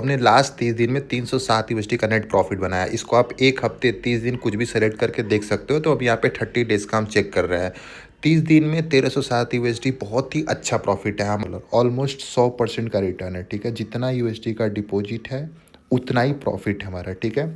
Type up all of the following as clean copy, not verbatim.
हमने लास्ट 30 दिन में 307 यूएसडी का नेट प्रॉफिट बनाया। इसको आप 1 हफ्ते 30 दिन कुछ भी सेलेक्ट करके देख सकते हो। तो अब यहाँ पे 30 डेज़ का हम चेक कर रहे हैं। 30 दिन में 1307 यूएसडी बहुत ही अच्छा प्रॉफिट है। हम ऑलमोस्ट 100% का रिटर्न है, ठीक है। जितना यूएसडी का डिपॉजिट है उतना ही प्रॉफिट है हमारा, ठीक है।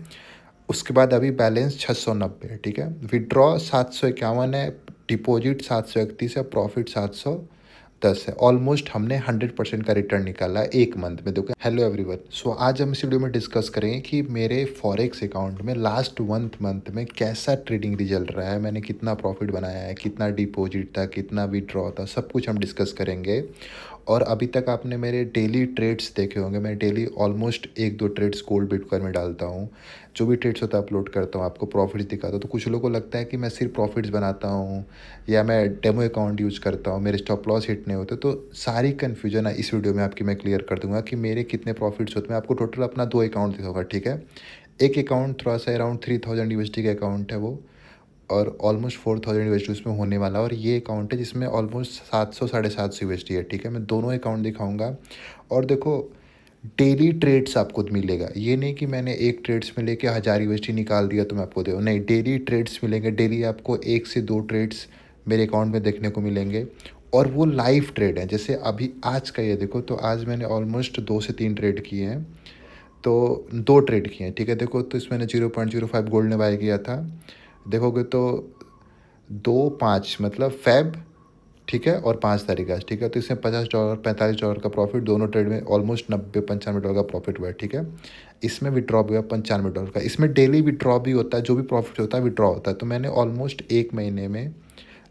उसके बाद अभी बैलेंस 690 है, ठीक है। विड्रॉ 751 है, डिपॉजिट 731 है, प्रॉफिट 710 है। ऑलमोस्ट हमने 100% का रिटर्न निकाला है एक मंथ में। देखो, हेलो एवरीवन। सो आज हम इस वीडियो में डिस्कस करेंगे कि मेरे फॉरेक्स अकाउंट में लास्ट 1 मंथ में कैसा ट्रेडिंग रिजल्ट रहा है, मैंने कितना प्रॉफिट बनाया है, कितना डिपॉजिट था, कितना विड्रॉ था, सब कुछ हम डिस्कस करेंगे। और अभी तक आपने मेरे डेली ट्रेड्स देखे होंगे। मैं daily almost 1-2 trades gold bitcoin में डालता हूँ। जो भी ट्रेड्स होता है अपलोड करता हूँ, आपको प्रॉफिट्स दिखाता हूँ। तो कुछ लोगों को लगता है कि मैं सिर्फ प्रॉफिट्स बनाता हूँ या मैं डेमो अकाउंट यूज़ करता हूँ, मेरे स्टॉप लॉस हिट नहीं होते। तो सारी कन्फ्यूजन है इस वीडियो में आपकी मैं क्लियर कर दूंगा कि मेरे कितने प्रॉफिट्स होते हैं। मैं आपको टोटल अपना 2 अकाउंट दिखाऊंगा, ठीक है। एक अकाउंट थोड़ा सा अराउंड 3000 यूएसडी का अकाउंट है वो, और ऑलमोस्ट 4000 यूएसडी उसमें होने वाला। और ये अकाउंट है जिसमें ऑलमोस्ट 700 750 यूएसडी है, ठीक है। मैं दोनों अकाउंट दिखाऊंगा। और देखो, डेली ट्रेड्स आपको मिलेगा। ये नहीं कि मैंने एक ट्रेड्स में लेके 1000 यूएसडी निकाल दिया तो मैं आपको दे, नहीं, डेली ट्रेड्स मिलेंगे। डेली आपको 1 से 2 ट्रेड्स मेरे अकाउंट में देखने को मिलेंगे। और वो लाइव ट्रेड हैं। जैसे अभी आज का ये देखो, तो आज मैंने ऑलमोस्ट 2 से 3 ट्रेड किए हैं। तो 2 ट्रेड किए हैं, ठीक है। देखो, तो इसमें 0.05 गोल्ड ने बाय किया था। देखोगे तो 2-5 मतलब फेब, ठीक है, और 5 तारीख आज, ठीक है। तो इसमें $50 $45 का प्रॉफिट, दोनों ट्रेड में ऑलमोस्ट 90-95 डॉलर का प्रॉफिट हुआ है, ठीक है। इसमें विड्रॉ भी हुआ $95 का। इसमें डेली विड्रॉ भी होता है, जो भी प्रॉफिट होता है विड्रॉ होता है। तो मैंने ऑलमोस्ट 1 महीने में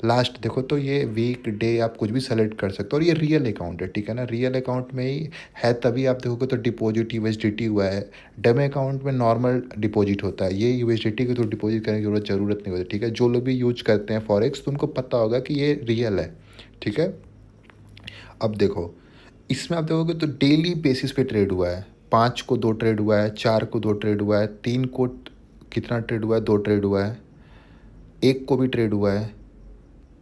लास्ट देखो, तो ये वीक डे आप कुछ भी सेलेक्ट कर सकते हो। और ये रियल अकाउंट है, ठीक है ना। रियल अकाउंट में ही है, तभी आप देखोगे तो डिपॉजिट यूएसडीटी हुआ है। डेमो अकाउंट में नॉर्मल डिपॉजिट होता है, ये यूएसडीटी की तो डिपॉजिट करने की ज़रूरत नहीं होती, ठीक है। जो लोग भी यूज करते हैं फॉरेक्स तो उनको पता होगा कि ये रियल है, ठीक है। अब देखो, इसमें आप देखोगे तो डेली बेसिस पे ट्रेड हुआ है। 5 को 2 ट्रेड हुआ है, 4 को 2 ट्रेड हुआ है, 3 को कितना ट्रेड हुआ है, 2 ट्रेड हुआ है, 1 को भी ट्रेड हुआ है।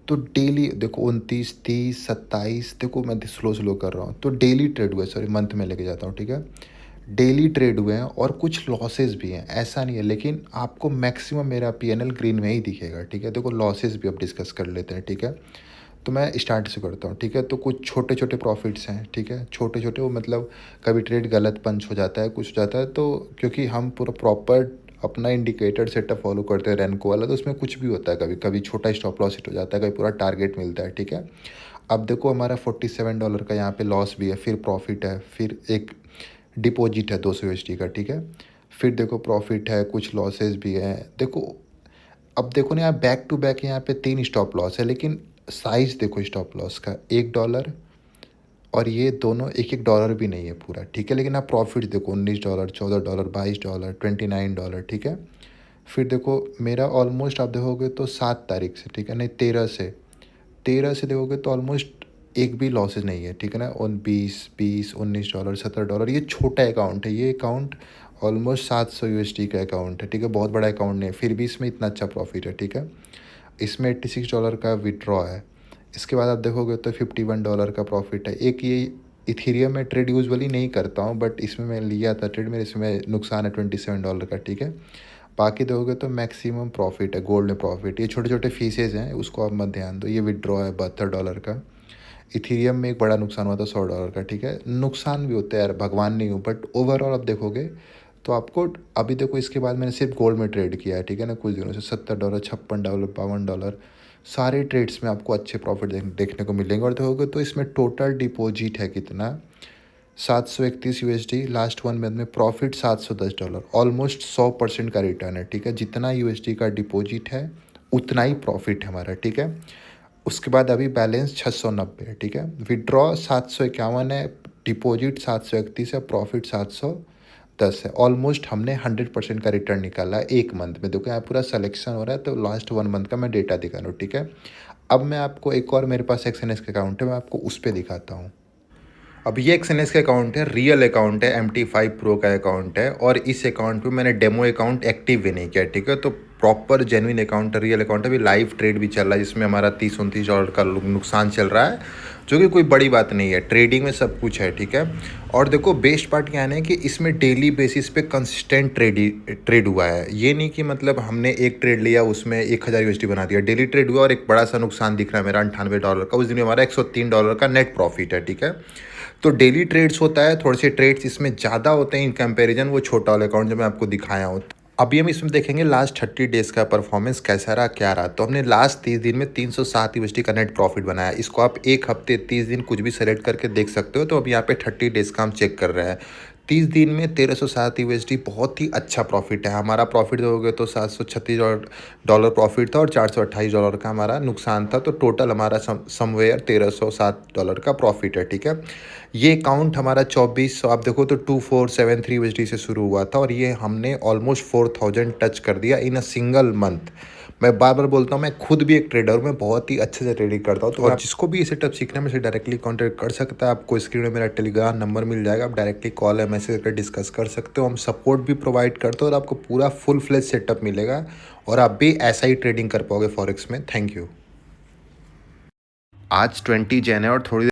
तो डेली देखो 29, 30, 27, देखो मैं स्लो स्लो कर रहा हूँ। तो डेली ट्रेड हुए, सॉरी मंथ में लेके जाता हूँ, ठीक है। डेली ट्रेड हुए हैं और कुछ लॉसेस भी हैं, ऐसा नहीं है। लेकिन आपको मैक्सिमम मेरा पीएनएल ग्रीन में ही दिखेगा, ठीक है। देखो, लॉसेस भी अब डिस्कस कर लेते हैं, ठीक है। तो मैं स्टार्ट से करता हूँ, ठीक है। तो कुछ छोटे छोटे प्रॉफिट्स हैं, ठीक है। छोटे छोटे वो मतलब कभी ट्रेड गलत पंच हो जाता है, कुछ हो जाता है। तो क्योंकि हम पूरा प्रॉपर अपना इंडिकेटर सेटअप फॉलो करते हैं रैनको वाला, तो उसमें कुछ भी होता है। कभी कभी छोटा स्टॉप लॉस हिट हो जाता है, कभी पूरा टारगेट मिलता है, ठीक है। अब देखो, हमारा $47 का यहाँ पे लॉस भी है, फिर प्रॉफिट है, फिर एक डिपॉजिट है 200 यूएसडी का, ठीक है। फिर देखो प्रॉफिट है, कुछ लॉसेस भी हैं। देखो, अब देखो ना, यहाँ बैक टू बैक यहाँ पे 3 स्टॉप लॉस है। लेकिन साइज़ देखो स्टॉप लॉस का, $1, और ये दोनों $1 भी नहीं है पूरा, ठीक है। लेकिन आप प्रॉफिट देखो, $19, $14, $22, $29, ठीक है। फिर देखो मेरा ऑलमोस्ट आप देखोगे तो 7 तारीख से, ठीक है, नहीं 13 से देखोगे तो ऑलमोस्ट एक भी लॉसेज नहीं है, ठीक है ना। उन 20, $19, $17, ये छोटा अकाउंट है। ये अकाउंट ऑलमोस्ट 700 यूएसडी का अकाउंट है, ठीक है। बहुत बड़ा अकाउंट नहीं है, फिर भी इसमें इतना अच्छा प्रॉफिट है, ठीक है। इसमें $86 का विड्रॉ है। इसके बाद आप देखोगे तो $51 का प्रॉफिट है। एक ये इथीरियम में ट्रेड यूजुअली नहीं करता हूँ, बट इसमें मैं लिया था ट्रेड, मेरे इसमें नुकसान है $27 का, ठीक है। बाकी देखोगे तो मैक्सिमम प्रॉफिट है गोल्ड में प्रॉफिट। ये छोटे छोटे फीसेज हैं, उसको आप मत ध्यान दो। ये विड्रॉ है $72 का। इथीरियम में एक बड़ा नुकसान हुआ था $100 का, ठीक है। नुकसान भी होते हैं यार, भगवान नहीं हूँ, बट ओवरऑल आप देखोगे तो आपको, अभी देखो इसके बाद मैंने सिर्फ गोल्ड में ट्रेड किया है, ठीक है ना, कुछ दिनों से $70, $56, $52, सारे ट्रेड्स में आपको अच्छे प्रॉफिट देखने को मिलेंगे। और देखोगे तो इसमें टोटल डिपॉजिट है कितना, 731 यूएसडी। लास्ट 1 मंथ में प्रॉफिट $710, ऑलमोस्ट 100% का रिटर्न है, ठीक है। जितना यूएसडी का डिपॉजिट है उतना ही प्रॉफिट है हमारा, ठीक है। उसके बाद अभी बैलेंस 690 है, ठीक है। विड्रॉ 751 है, डिपॉजिट 731 है, प्रॉफिट 710 है। ऑलमोस्ट हमने 100% का रिटर्न निकाला है एक मंथ में। देखो यहाँ पूरा सिलेक्शन हो रहा है, तो लास्ट 1 मंथ का मैं डेटा दिखा रहा हूँ, ठीक है। अब मैं आपको एक और, मेरे पास एक्सएनएस का अकाउंट है, मैं आपको उस पर दिखाता हूँ। अब ये एक्सएनएस का अकाउंट है, रियल अकाउंट है, MT5 प्रो का अकाउंट है। और इस अकाउंट पे मैंने डेमो अकाउंट एक्टिव भी नहीं किया, ठीक है। तो प्रॉपर जेन्युइन अकाउंट है, रियल अकाउंट है। अभी लाइव ट्रेड भी चल रहा है जिसमें हमारा $30-29 का नुकसान चल रहा है, जो कि कोई बड़ी बात नहीं है। ट्रेडिंग में सब कुछ है, ठीक है। और देखो बेस्ट पार्ट क्या है कि इसमें डेली बेसिस पे कंसिस्टेंट ट्रेड हुआ है। ये नहीं कि मतलब हमने एक ट्रेड लिया उसमें 1000 USD बना दिया। डेली ट्रेड हुआ और एक बड़ा सा नुकसान दिख रहा है मेरा $98 का। उस दिन में हमारा $103 का नेट प्रॉफिट है, ठीक है। तो डेली ट्रेड्स होता है, थोड़े से ट्रेड्स इसमें ज़्यादा होते हैं इन कंपैरिजन वो छोटा वाला अकाउंट जो मैं आपको दिखाया हूँ। अभी हम इसमें देखेंगे लास्ट 30 डेज़ का परफॉर्मेंस कैसा रहा, क्या रहा। तो हमने लास्ट 30 दिन में 307 USD का नेट प्रॉफिट बनाया। इसको आप एक हफ्ते 30 दिन कुछ भी सेलेक्ट करके देख सकते हो। तो अभी यहाँ पे 30 डेज़ का हम चेक कर रहे हैं। 30 दिन में 1307 USD बहुत ही अच्छा प्रॉफिट है। हमारा प्रॉफिट दोगे तो $736 प्रॉफिट था और $428 का हमारा नुकसान था। तो टोटल हमारा समवेयर $1307 का प्रॉफिट है, ठीक है। ये अकाउंट हमारा 24 आप देखो तो 2473 USD से शुरू हुआ था और ये हमने ऑलमोस्ट 4000 टच कर दिया इन अ सिंगल मंथ। मैं बार बार बोलता हूँ, मैं खुद भी एक ट्रेडर हूँ, मैं बहुत ही अच्छे से ट्रेडिंग करता हूँ। तो और जिसको भी ये सेटअप सीखना है मुझसे डायरेक्टली कांटेक्ट कर सकता है। आपको स्क्रीन में मेरा टेलीग्राम नंबर मिल जाएगा, आप डायरेक्टली कॉल या मैसेज करके डिस्कस कर सकते हो। हम सपोर्ट भी प्रोवाइड करते हो और आपको पूरा फुल फ्लेज सेटअप मिलेगा और आप भी ऐसा ही ट्रेडिंग कर पाओगे फॉरेक्स में। Thank you. आज 20 जैन है और थोड़ी